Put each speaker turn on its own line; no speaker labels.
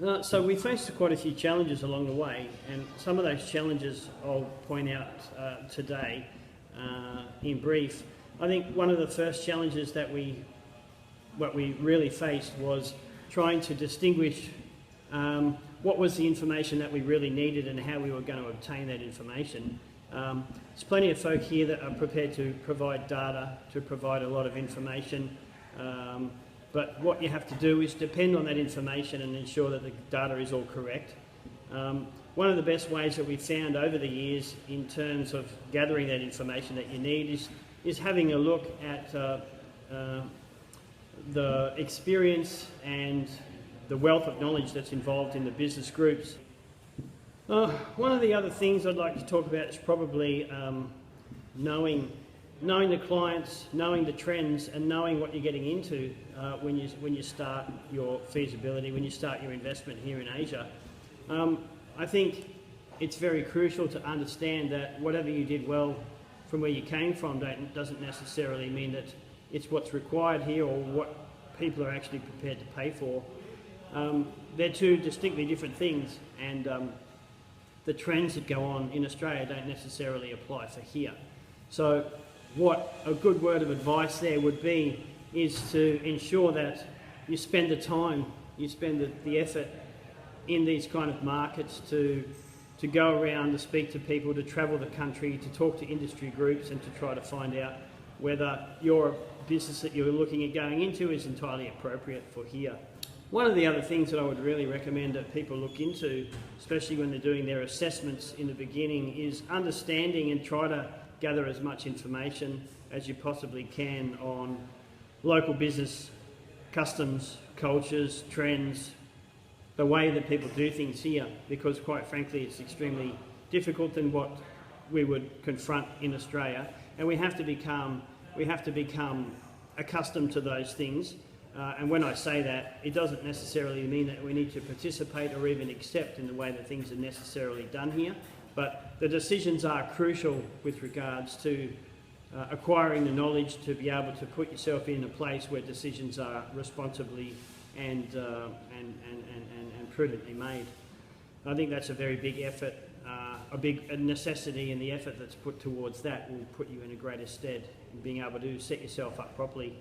So we faced quite a few challenges along the way, and some of those challenges I'll point out today in brief. I think one of the first challenges that we really faced was trying to distinguish what was the information that we really needed and how we were going to obtain that information. There's plenty of folk here that are prepared to provide data, to provide a lot of information, but what you have to do is depend on that information and ensure that the data is all correct. One of the best ways that we've found over the years in terms of gathering that information that you need is having a look at the experience and the wealth of knowledge that's involved in the business groups. One of the other things I'd like to talk about is probably knowing the clients, knowing the trends, and knowing what you're getting into when you start your feasibility, when you start your investment here in Asia. I think it's very crucial to understand that whatever you did well from where you came from doesn't necessarily mean that it's what's required here or what people are actually prepared to pay for. They're two distinctly different things, and the trends that go on in Australia don't necessarily apply for here. So what a good word of advice there would be is to ensure that you spend the time, you spend the effort in these kind of markets to go around, to speak to people, to travel the country, to talk to industry groups, and to try to find out whether your business that you're looking at going into is entirely appropriate for here. One of the other things that I would really recommend that people look into, especially when they're doing their assessments in the beginning, is understanding and try to gather as much information as you possibly can on local business, customs, cultures, trends, the way that people do things here, because quite frankly it's extremely difficult than what we would confront in Australia, and we have to become accustomed to those things. And when I say that, it doesn't necessarily mean that we need to participate or even accept in the way that things are necessarily done here, but the decisions are crucial with regards to acquiring the knowledge to be able to put yourself in a place where decisions are responsibly and prudently made. I think that's a very big effort, a necessity, and the effort that's put towards that will put you in a greater stead in being able to set yourself up properly.